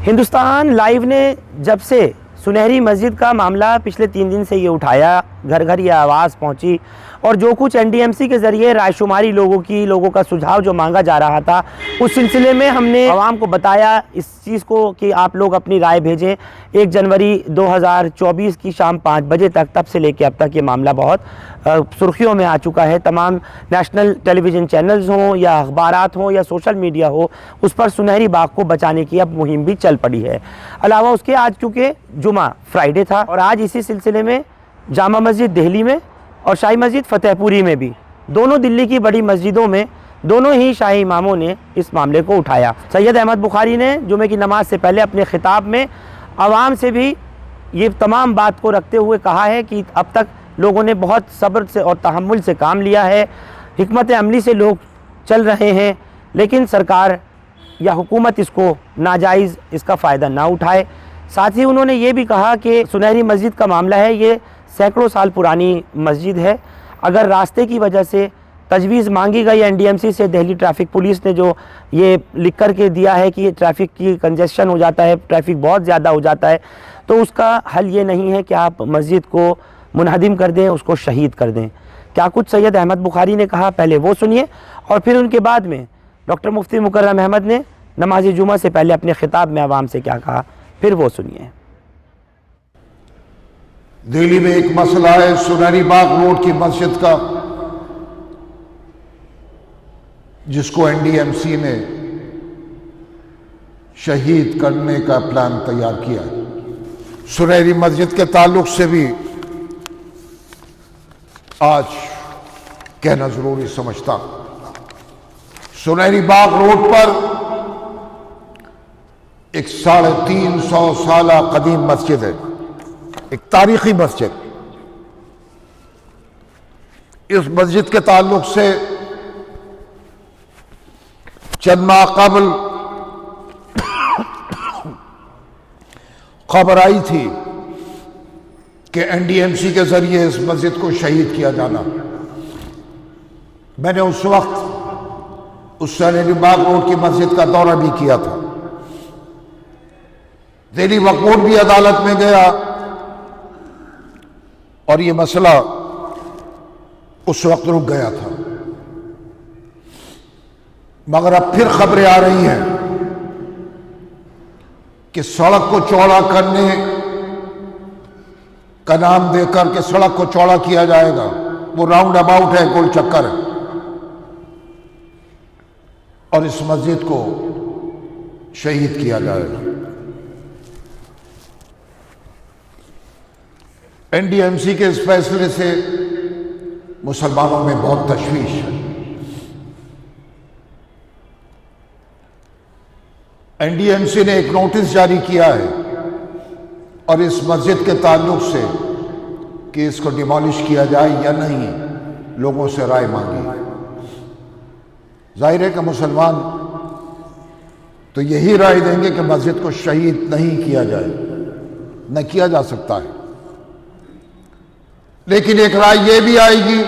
Hindustan live نے جب سے سنہری مسجد کا معاملہ پچھلے 3 دن سے یہ اٹھایا، گھر گھر یہ آواز پہنچی اور جو کچھ این ڈی ایم سی کے ذریعے رائے شماری لوگوں کا سجھاؤ جو مانگا جا رہا تھا، اس سلسلے میں ہم نے عوام کو بتایا اس چیز کو کہ آپ لوگ اپنی رائے بھیجیں 1 جنوری 2024 کی شام 5 بجے تک۔ تب سے لے کے اب تک یہ معاملہ بہت سرخیوں میں آ چکا ہے۔ تمام نیشنل ٹیلی ویژن چینلز ہوں یا اخبارات ہوں یا سوشل میڈیا ہو، اس پر سنہری باغ کو بچانے کی اب مہم بھی چل پڑی ہے۔ علاوہ اس کے آج کیونکہ جمعہ فرائیڈے تھا اور آج اسی سلسلے میں جامع مسجد دہلی میں اور شاہی مسجد فتح پوری میں بھی، دونوں دلی کی بڑی مسجدوں میں دونوں ہی شاہی اماموں نے اس معاملے کو اٹھایا۔ سید احمد بخاری نے جمعہ کی نماز سے پہلے اپنے خطاب میں عوام سے بھی یہ تمام بات کو رکھتے ہوئے کہا ہے کہ اب تک لوگوں نے بہت صبر سے اور تحمل سے کام لیا ہے، حکمت عملی سے لوگ چل رہے ہیں، لیکن سرکار یا حکومت اس کو ناجائز اس کا فائدہ نہ اٹھائے۔ ساتھ ہی انہوں نے یہ بھی کہا کہ سنہری مسجد کا معاملہ ہے، یہ سینکڑوں سال پرانی مسجد ہے۔ اگر راستے کی وجہ سے تجویز مانگی گئی این ڈی ایم سی سے، دہلی ٹریفک پولیس نے جو یہ لکھ کر کے دیا ہے کہ یہ ٹریفک کی کنجسشن ہو جاتا ہے، ٹریفک بہت زیادہ ہو جاتا ہے، تو اس کا حل یہ نہیں ہے کہ آپ مسجد کو منہدم کر دیں، اس کو شہید کر دیں۔ کیا کچھ سید احمد بخاری نے کہا، پہلے وہ سنیے اور پھر ان کے بعد میں ڈاکٹر مفتی مکرم احمد نے نماز جمعہ سے پہلے اپنے خطاب میں عوام سے کیا کہا، پھر وہ سنیے۔ دہلی میں ایک مسئلہ ہے سنہری باغ روڈ کی مسجد کا، جس کو این ڈی ایم سی نے شہید کرنے کا پلان تیار کیا ہے۔ سنہری مسجد کے تعلق سے بھی آج کہنا ضروری سمجھتا۔ سنہری باغ روڈ پر ایک 350 سالہ قدیم مسجد ہے، ایک تاریخی مسجد۔ اس مسجد کے تعلق سے چند ماہ قبل خبر آئی تھی کہ این ڈی ایم سی کے ذریعے اس مسجد کو شہید کیا جانا۔ میں نے اس وقت اس سنہری باغ روڈ کی مسجد کا دورہ بھی کیا تھا۔ دہلی وقف بورڈ بھی عدالت میں گیا اور یہ مسئلہ اس وقت رک گیا تھا، مگر اب پھر خبریں آ رہی ہیں کہ سڑک کو چوڑا کرنے کا نام دے کر کے سڑک کو چوڑا کیا جائے گا۔ وہ راؤنڈ اباؤٹ ہے، گول چکر ہے، اور اس مسجد کو شہید کیا جائے گا۔ این ڈی ایم سی کے اس فیصلے سے مسلمانوں میں بہت تشویش ہے۔ این ڈی ایم سی نے ایک نوٹس جاری کیا ہے اور اس مسجد کے تعلق سے کہ اس کو ڈیمالش کیا جائے یا نہیں، لوگوں سے رائے مانگی۔ ظاہر ہے کہ مسلمان تو یہی رائے دیں گے کہ مسجد کو شہید نہیں کیا جائے، نہ کیا جا سکتا ہے، لیکن ایک رائے یہ بھی آئے گی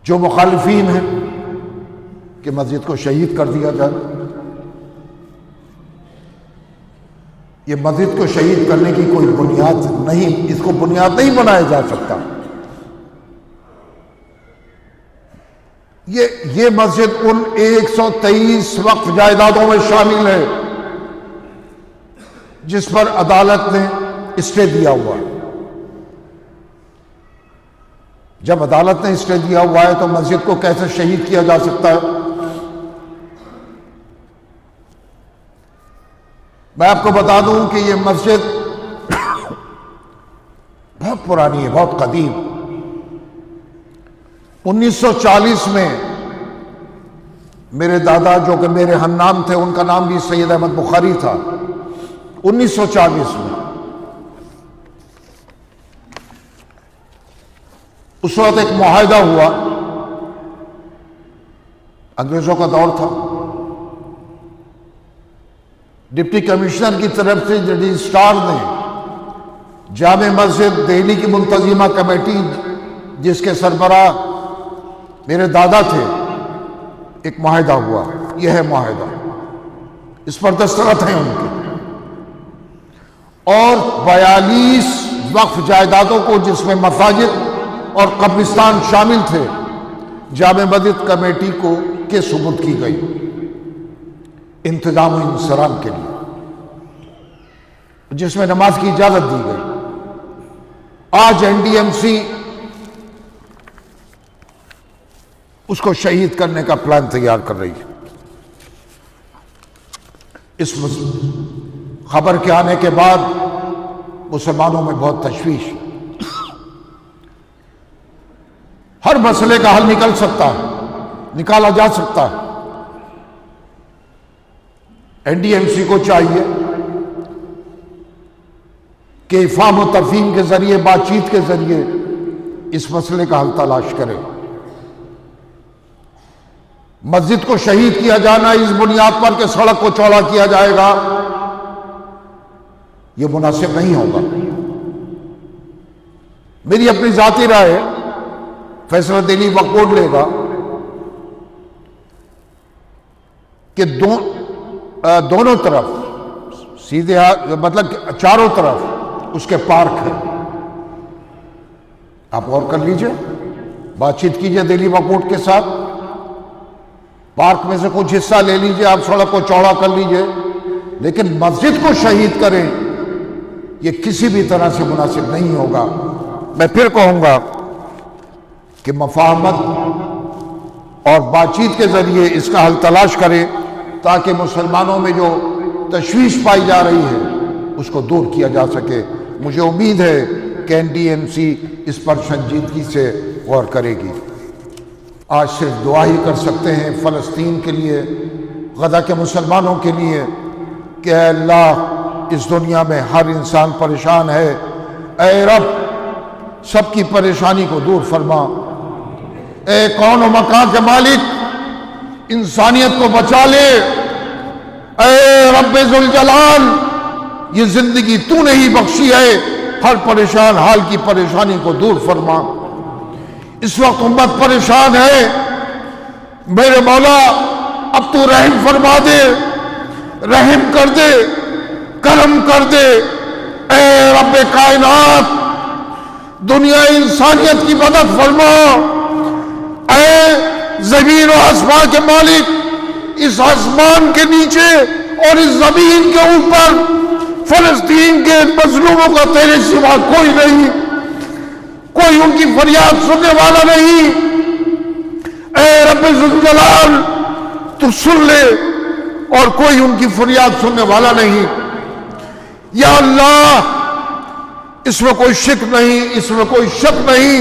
جو مخالفین ہیں کہ مسجد کو شہید کر دیا جائے۔ یہ مسجد کو شہید کرنے کی کوئی بنیاد نہیں، اس کو بنیاد نہیں بنایا جا سکتا۔ یہ مسجد ان 123 وقف جائیدادوں میں شامل ہے جس پر عدالت نے اسٹے دیا ہوا ہے۔ جب عدالت نے اسٹے دیا ہوا ہے تو مسجد کو کیسے شہید کیا جا سکتا ہے؟ میں آپ کو بتا دوں کہ یہ مسجد بہت پرانی ہے، بہت قدیم۔ 1940 میں میرے دادا جو کہ میرے ہم نام تھے، ان کا نام بھی سید احمد بخاری تھا، 1940 میں اس وقت ایک معاہدہ ہوا، انگریزوں کا دور تھا، ڈپٹی کمشنر کی طرف سے رجسٹرار نے جامع مسجد دہلی کی منتظمہ کمیٹی جس کے سربراہ میرے دادا تھے، ایک معاہدہ ہوا، یہ ہے معاہدہ۔ اس پر دستخط ہیں ان کے، اور 42 وقف جائیدادوں کو جس میں مساجد اور قبرستان شامل تھے جامع مسجد کمیٹی کو کے سپرد کی گئی انتظام و انصرام کے لیے، جس میں نماز کی اجازت دی گئی۔ آج NDMC اس کو شہید کرنے کا پلان تیار کر رہی ہے۔ اس خبر کے آنے کے بعد مسلمانوں میں بہت تشویش، ہر مسئلے کا حل نکالا جا سکتا ہے۔ NDMC کو چاہیے کہ افہام و تفہیم کے ذریعے، بات چیت کے ذریعے اس مسئلے کا حل تلاش کرے۔ مسجد کو شہید کیا جانا اس بنیاد پر کہ سڑک کو چوڑا کیا جائے گا، یہ مناسب نہیں ہوگا۔ میری اپنی ذاتی رائے ہے، فیصلہ دہلی وقف بورڈ لے گا کہ دونوں طرف سیدھے مطلب چاروں طرف اس کے پارک ہے۔ آپ غور کر لیجئے، بات چیت کیجئے دہلی وقف بورڈ کے ساتھ، پارک میں سے کچھ حصہ لے لیجئے، آپ سڑک کو چوڑا کر لیجئے، لیکن مسجد کو شہید کریں یہ کسی بھی طرح سے مناسب نہیں ہوگا۔ میں پھر کہوں گا کہ مفاہمت اور بات چیت کے ذریعے اس کا حل تلاش کریں تاکہ مسلمانوں میں جو تشویش پائی جا رہی ہے اس کو دور کیا جا سکے۔ مجھے امید ہے کہ NDMC اس پر سنجیدگی سے غور کرے گی۔ آج صرف دعا ہی کر سکتے ہیں فلسطین کے لیے، غزہ کے مسلمانوں کے لیے کہ اے اللہ اس دنیا میں ہر انسان پریشان ہے، اے رب سب کی پریشانی کو دور فرما، اے کون و مکان کے مالک انسانیت کو بچا لے، اے رب ذوالجلال یہ زندگی تو نے ہی بخشی ہے، ہر پریشان حال کی پریشانی کو دور فرما۔ اس وقت امت پریشان ہے، میرے مولا اب تو رحم فرما دے، رحم کر دے، کرم کر دے، اے رب کائنات دنیا انسانیت کی مدد فرما، اے زمین و آسمان کے مالک اس آسمان کے نیچے اور اس زمین کے اوپر فلسطین کے مظلوموں کا تیرے سوا کوئی نہیں، کوئی ان کی فریاد سننے والا نہیں، اے رب ذوالجلال تو سن لے اور کوئی ان کی فریاد سننے والا نہیں۔ یا اللہ اس میں کوئی شک نہیں، اس میں کوئی شک نہیں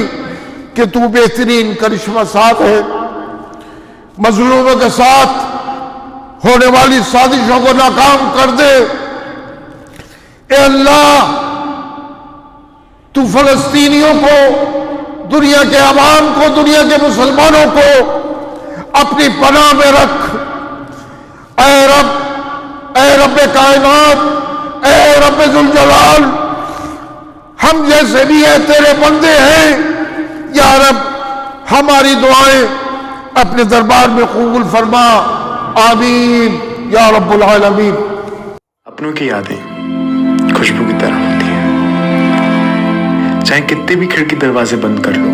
کہ تو بہترین کرشمہ ساز ہے، مظلوموں کے ساتھ ہونے والی سازشوں کو ناکام کر دے۔ اے اللہ تو فلسطینیوں کو، دنیا کے عوام کو، دنیا کے مسلمانوں کو اپنی پناہ میں رکھ، اے رب کائنات، اے رب ذوالجلال ہم جیسے بھی ہیں تیرے بندے ہیں، یا رب ہماری دعائیں اپنے دربار میں قبول فرما، آمین یا رب العالمین۔ اپنوں کی یادیں خوشبو کی طرح ہوتی ہیں، چاہے کتنے بھی کھڑکی دروازے بند کر لو،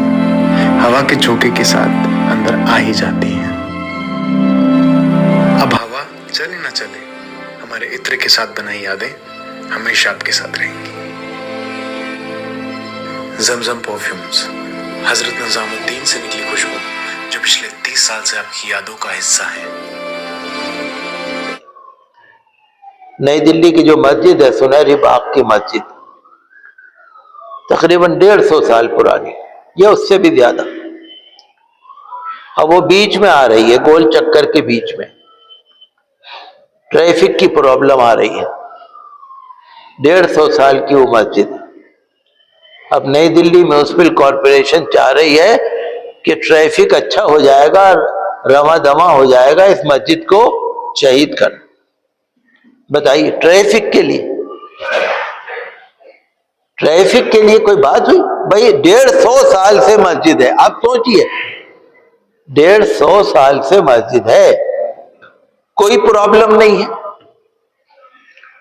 ہوا کے جھونکے کے ساتھ اندر آ ہی جاتی ہیں۔ اب ہوا چلے نہ چلے، ہمارے عطر کے ساتھ بنائی یادیں ہمیشہ آپ کے ساتھ رہیں گی۔ زمزم پرفیومز، حضرت نظام الدین سے نکلی خوشبو جو پچھلے 30 سال سے آپ کی یادوں کا حصہ ہے۔ نئی دلی کی جو مسجد ہے سنہری باغ کی مسجد، تقریباً 150 سال پرانی، یا اس سے بھی زیادہ، اب وہ بیچ میں آ رہی ہے، گول چکر کے بیچ میں ٹریفک کی پرابلم آ رہی ہے۔ 150 سال کی وہ مسجد، اب نئی دلی میونسپل کارپوریشن چاہ رہی ہے کہ ٹریفک اچھا ہو جائے گا، رواں دواں ہو جائے گا اس مسجد کو شہید کرنا۔ بتائیے ٹریفک کے لیے کوئی بات ہوئی؟ بھائی 150 سال سے مسجد ہے، آپ سوچئے 150 سال سے مسجد ہے، کوئی پرابلم نہیں ہے،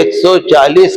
140